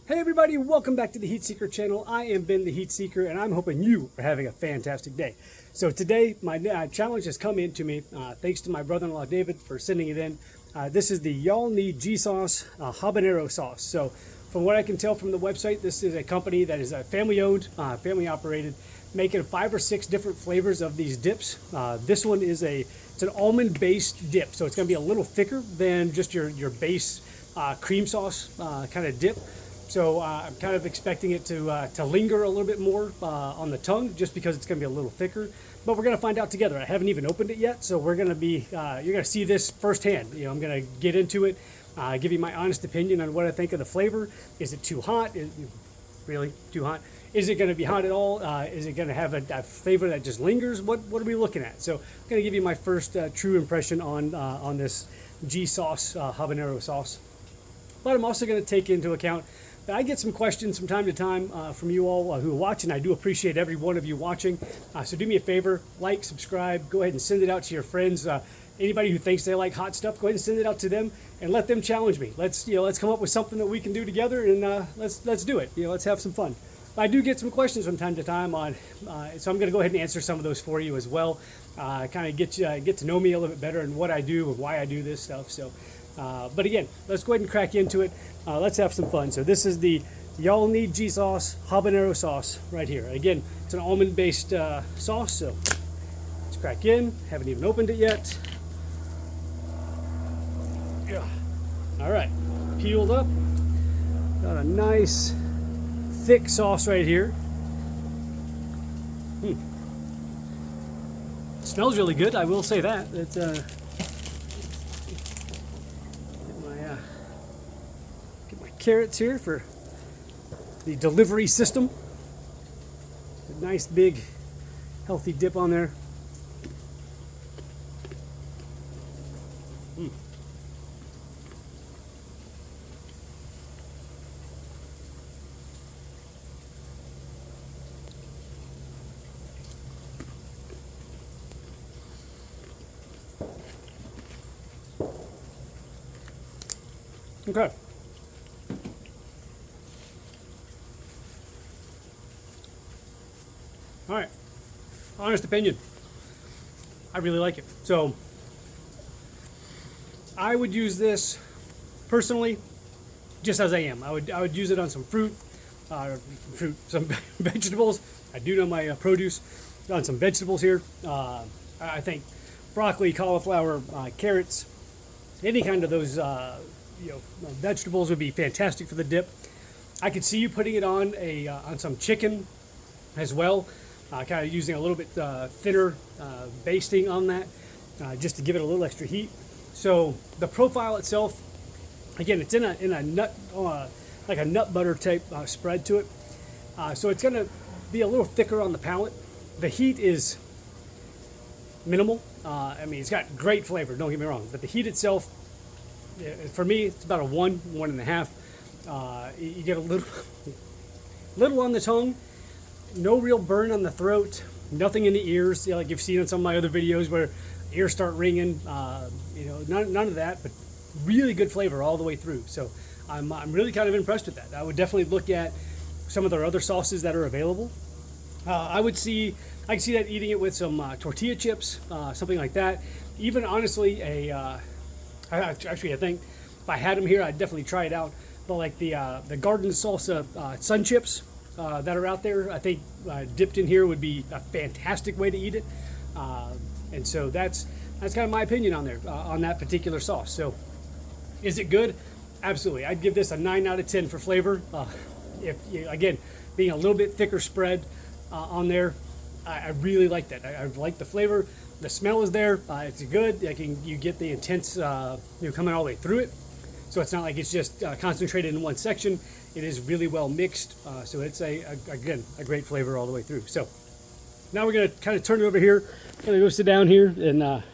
Hey everybody, welcome back to the Heatseeker channel. I am Ben the Heatseeker and I'm hoping you are having a fantastic day. So today my challenge has come into me thanks to my brother-in-law David for sending it in. This is the Y'all Need G-Sauce Habanero sauce. So from what I can tell from the website, this is a company that is family owned, family operated, making 5 or 6 different flavors of these dips. This one is it's an almond based dip, so it's going to be a little thicker than just your base cream sauce kind of dip. So I'm kind of expecting it to linger a little bit more on the tongue, just because it's going to be a little thicker. But we're going to find out together. I haven't even opened it yet, so we're going to be you're going to see this firsthand. I'm going to get into it, give you my honest opinion on what I think of the flavor. Is it too hot? Really too hot? Is it going to be hot at all? Is it going to have a flavor that just lingers? What are we looking at? So I'm going to give you my first true impression on this G-Sauce habanero sauce. But I'm also going to take into account that I get some questions from time to time from you all who watch, and I do appreciate every one of you watching. So do me a favor, like, subscribe, go ahead and send it out to your friends. Anybody who thinks they like hot stuff, go ahead and send it out to them and let them challenge me. Let's come up with something that we can do together, and let's do it. Let's have some fun. I do get some questions from time to time on, so I'm going to go ahead and answer some of those for you as well. Kind of get to know me a little bit better and what I do and why I do this stuff. So. But again, let's go ahead and crack into it. Let's have some fun. So this is the Y'all Need G-Sauce Habanero sauce right here. Again, it's an almond-based sauce, so let's crack in. Haven't even opened it yet. Yeah. All right, peeled up. Got a nice thick sauce right here. It smells really good, I will say that. Get my carrots here for the delivery system. A nice big healthy dip on there. Okay. All right. Honest opinion. I really like it. So I would use this personally, just as I am. I would use it on some some vegetables. I do know my produce on some vegetables here. I think broccoli, cauliflower, carrots, any kind of those vegetables would be fantastic for the dip. I could see you putting it on on some chicken as well, kind of using a little bit thinner basting on that, just to give it a little extra heat. So the profile itself, again, it's in a nut, like a nut butter type spread to it. So it's going to be a little thicker on the palate. The heat is minimal. I mean, it's got great flavor, don't get me wrong, but the heat itself, for me, it's about a 1.5. You get a little on the tongue, no real burn on the throat, nothing in the ears, like you've seen in some of my other videos where ears start ringing. None of that, but really good flavor all the way through. So I'm really kind of impressed with that. I would definitely look at some of their other sauces that are available. I can see that eating it with some tortilla chips, something like that. Even honestly, I think if I had them here, I'd definitely try it out. But like the garden salsa sun chips that are out there, I think dipped in here would be a fantastic way to eat it. And so that's kind of my opinion on there on that particular sauce. So is it good? Absolutely. I'd give this a 9 out of 10 for flavor. Again, being a little bit thicker spread on there, I really like that. I like the flavor. The smell is there. It's good. You get the intense coming all the way through it. So it's not like it's just concentrated in one section. It is really well mixed. So it's again a great flavor all the way through. So now we're gonna kind of turn it over here. Gonna go sit down here and kind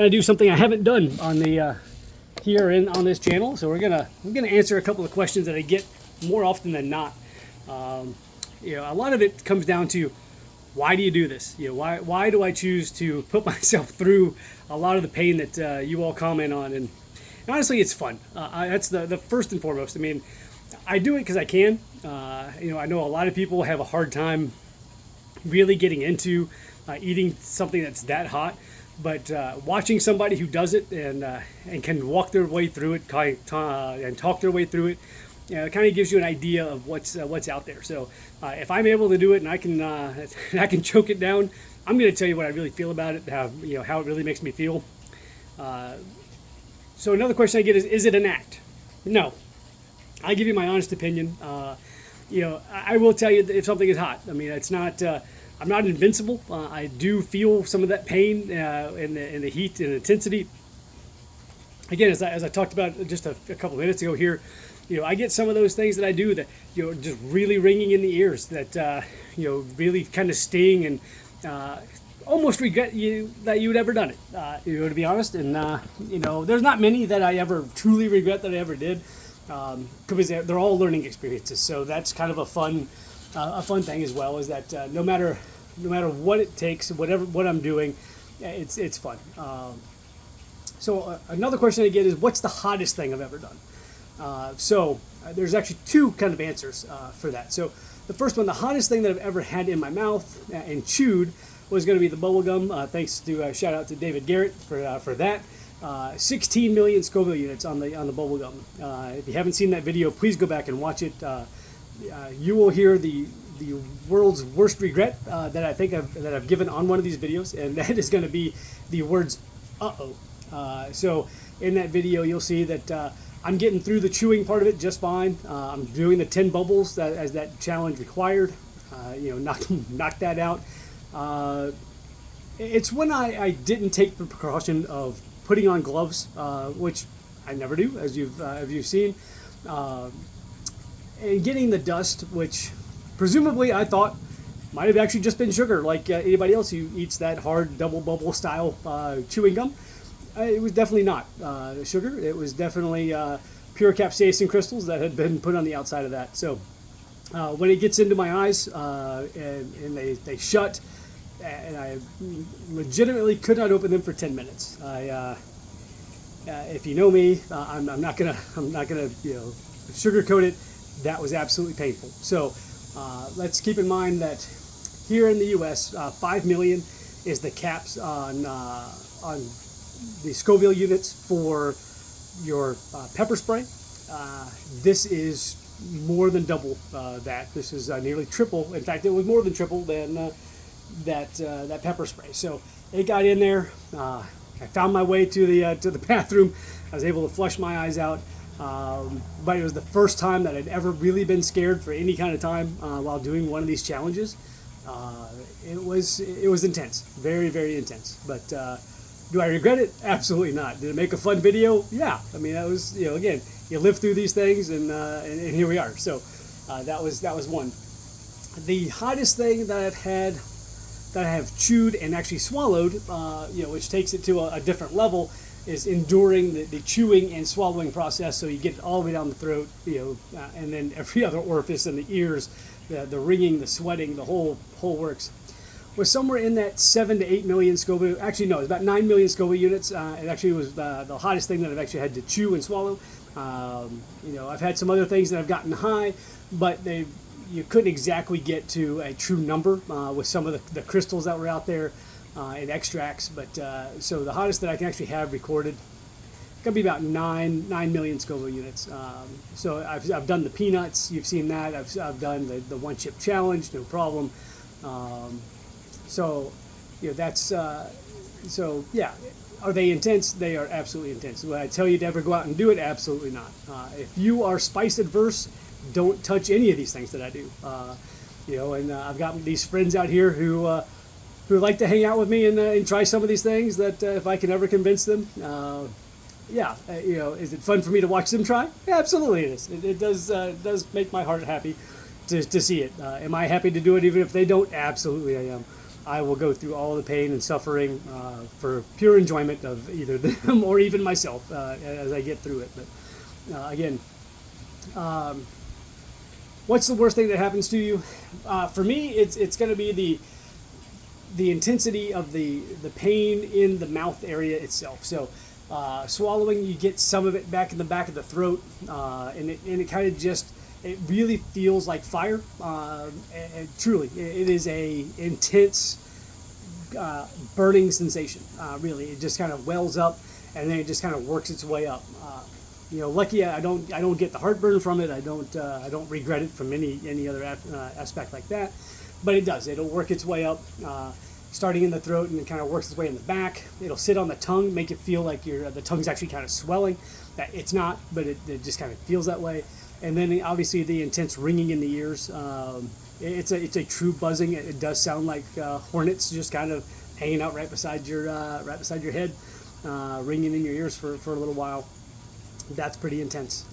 of do something I haven't done on the on this channel. So I'm gonna answer a couple of questions that I get more often than not. A lot of it comes down to, why do you do this? Why do I choose to put myself through a lot of the pain that you all comment on? And honestly, it's fun. That's the first and foremost. I mean, I do it because I can. I know a lot of people have a hard time really getting into eating something that's that hot. But watching somebody who does it and can walk their way through it and talk their way through it, it kind of gives you an idea of what's out there. So if I'm able to do it and I can I can choke it down, I'm going to tell you what I really feel about it, how it really makes me feel. So another question I get is it an act? No. I give you my honest opinion. I will tell you if something is hot. I mean, it's not. I'm not invincible. I do feel some of that pain in the heat and intensity. Again, as I talked about just a couple minutes ago here, I get some of those things that I do that just really ringing in the ears that really kind of sting and almost regret that you would ever done it. To be honest, and there's not many that I ever truly regret that I ever did, because they're all learning experiences. So that's kind of a fun thing as well. Is that no matter what it takes, what I'm doing, it's fun. So another question I get is, what's the hottest thing I've ever done? There's actually two kind of answers for that. So the first one, the hottest thing that I've ever had in my mouth and chewed was going to be the bubble gum. Thanks to shout out to David Garrett for that. 16 million Scoville units on the bubble gum. If you haven't seen that video, please go back and watch it. You will hear the world's worst regret that I think I've given on one of these videos, and that is going to be the words "uh-oh." So in that video, you'll see that I'm getting through the chewing part of it just fine. I'm doing the 10 bubbles as that challenge required. Knock that out. It's when I didn't take the precaution of putting on gloves, which I never do, as you've seen, and getting the dust, which presumably I thought might have actually just been sugar, like anybody else who eats that hard double bubble style chewing gum. It was definitely not sugar. It was definitely pure capsaicin crystals that had been put on the outside of that. So when it gets into my eyes and they shut, and I legitimately could not open them for 10 minutes. If you know me, I'm not gonna sugarcoat it. That was absolutely painful. So let's keep in mind that here in the U.S., 5 million is the caps on the Scoville units for your pepper spray. This is more than double that. This is nearly triple. In fact, it was more than triple than that pepper spray. So it got in there. I found my way to the bathroom. I was able to flush my eyes out. But it was the first time that I'd ever really been scared for any kind of time while doing one of these challenges. It was intense, very, very intense. But do I regret it? Absolutely not. Did it make a fun video? Yeah. I mean, that was again, you live through these things, and here we are. So that was one. The hottest thing that I've had, that I have chewed and actually swallowed, which takes it to a different level, is enduring the chewing and swallowing process. So you get it all the way down the throat, and then every other orifice in the ears, the ringing, the sweating, the whole works. Was somewhere in that 7 to 8 million Scoville. Actually, no, it was about 9 million Scoville units. It actually was the hottest thing that I've actually had to chew and swallow. I've had some other things that have gotten high, but you couldn't exactly get to a true number with some of the crystals that were out there and extracts. But so the hottest that I can actually have recorded going to be about 9 million Scoville units. So I've done the peanuts. You've seen that. I've done the one chip challenge. No problem. That's so yeah. Are they intense? They are absolutely intense. Would I tell you to ever go out and do it? Absolutely not. If you are spice adverse, don't touch any of these things that I do. I've got these friends out here who like to hang out with me and try some of these things. That if I can ever convince them, is it fun for me to watch them try? Yeah, absolutely it is. It does make my heart happy to see it. Am I happy to do it even if they don't? Absolutely I am. I will go through all the pain and suffering for pure enjoyment of either them or even myself as I get through it. But again, what's the worst thing that happens to you? For me, it's going to be the intensity of the pain in the mouth area itself. So swallowing, you get some of it back in the back of the throat, and it kind of just it really feels like fire. And truly, it is a intense burning sensation. Really, it just kind of wells up, and then it just kind of works its way up. Lucky I don't get the heartburn from it. I don't regret it from any other aspect like that. But it does. It'll work its way up, starting in the throat, and it kind of works its way in the back. It'll sit on the tongue, make it feel like the tongue's actually kind of swelling. That it's not, but it just kind of feels that way. And then obviously the intense ringing in the ears. It's a true buzzing. It does sound like hornets just kind of hanging out right beside your head, ringing in your ears for a little while. That's pretty intense.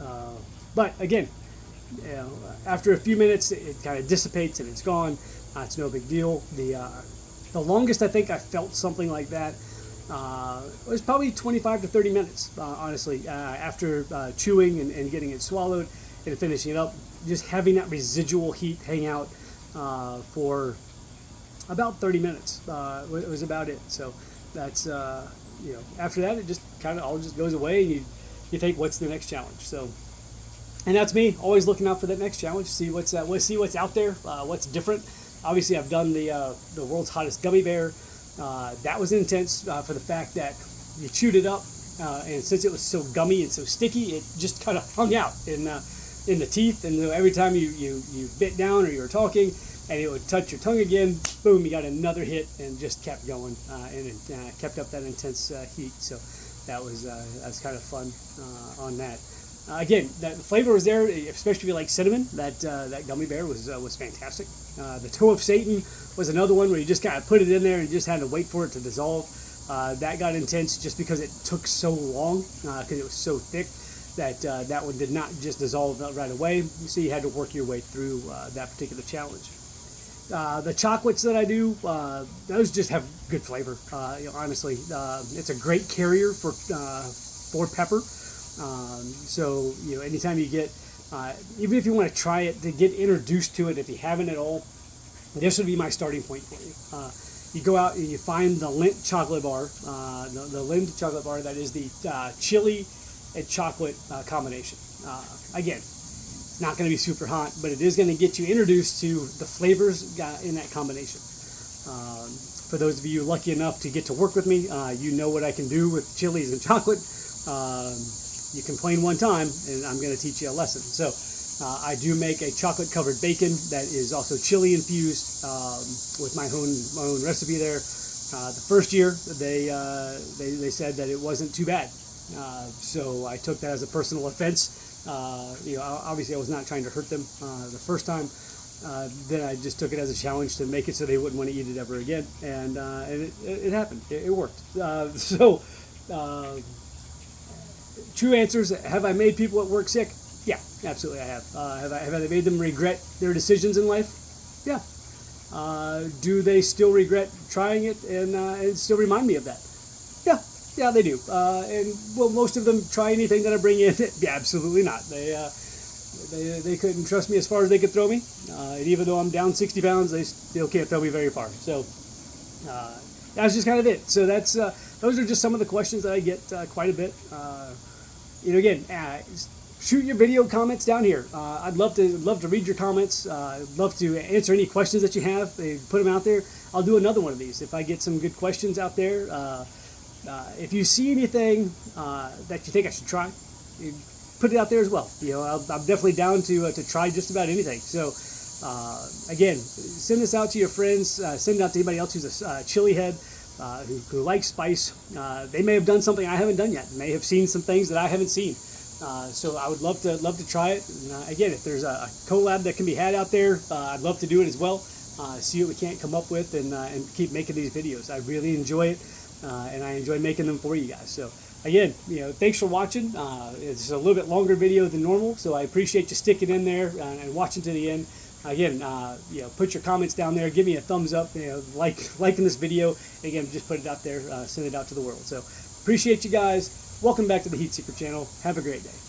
But again, after a few minutes, it kind of dissipates and it's gone. It's no big deal. The longest I think I felt something like that was probably 25 to 30 minutes, honestly, after chewing and getting it swallowed and finishing it up. Just having that residual heat hang out for about 30 minutes was about it. So that's, after that, it just kind of all just goes away, and you think, what's the next challenge? So, and that's me, always looking out for that next challenge, see what's out there, what's different. Obviously, I've done the world's hottest gummy bear. That was intense for the fact that you chewed it up, and since it was so gummy and so sticky, it just kind of hung out in the teeth. And every time you bit down or you were talking, and it would touch your tongue again, boom, you got another hit, and just kept going, and it kept up that intense heat. So that was kind of fun on that. Again, the flavor was there, especially if you like cinnamon. That gummy bear was fantastic. The toe of Satan was another one where you just kind of put it in there and just had to wait for it to dissolve. That got intense just because it took so long, because it was so thick that one did not just dissolve right away. So you had to work your way through that particular challenge. The chocolates that I do, those just have good flavor. Honestly, it's a great carrier for pepper. So anytime you get, even if you want to try it, to get introduced to it, if you haven't at all, this would be my starting point for you. You go out and you find the Lindt chocolate bar, the Lindt chocolate bar that is the chili and chocolate combination. Again, it's not going to be super hot, but it is going to get you introduced to the flavors in that combination. For those of you lucky enough to get to work with me, you know what I can do with chilies and chocolate. You complain one time, and I'm going to teach you a lesson. So I do make a chocolate-covered bacon that is also chili infused with my own recipe there. The first year, they said that it wasn't too bad. So I took that as a personal offense. Obviously I was not trying to hurt them the first time. Then I just took it as a challenge to make it so they wouldn't want to eat it ever again, and it happened. It worked. True answers: have I made people at work sick? Yeah, absolutely I have. Have I made them regret their decisions in life? Yeah. Do they still regret trying it and still remind me of that? Yeah, they do. And will most of them try anything that I bring in? Yeah, absolutely not. They couldn't trust me as far as they could throw me. And even though I'm down 60 pounds, they still can't throw me very far. So that's just kind of it. So that's those are just some of the questions that I get quite a bit. Again, shoot your video comments down here. I'd love to read your comments. I'd love to answer any questions that you have. Put them out there. I'll do another one of these if I get some good questions out there. If you see anything that you think I should try, put it out there as well. I'm definitely down to try just about anything. So again, send this out to your friends. Send it out to anybody else who's a chili head, who likes spice. They may have done something I haven't done yet. May have seen some things that I haven't seen. So I would love to try it. And, again, if there's a collab that can be had out there, I'd love to do it as well. See what we can't come up with and keep making these videos. I really enjoy it, and I enjoy making them for you guys. So again, thanks for watching. It's a little bit longer video than normal, so I appreciate you sticking in there and watching to the end. Again, put your comments down there. Give me a thumbs up. Liking this video. Again, just put it out there. Send it out to the world. So appreciate you guys. Welcome back to the Heatseeker channel. Have a great day.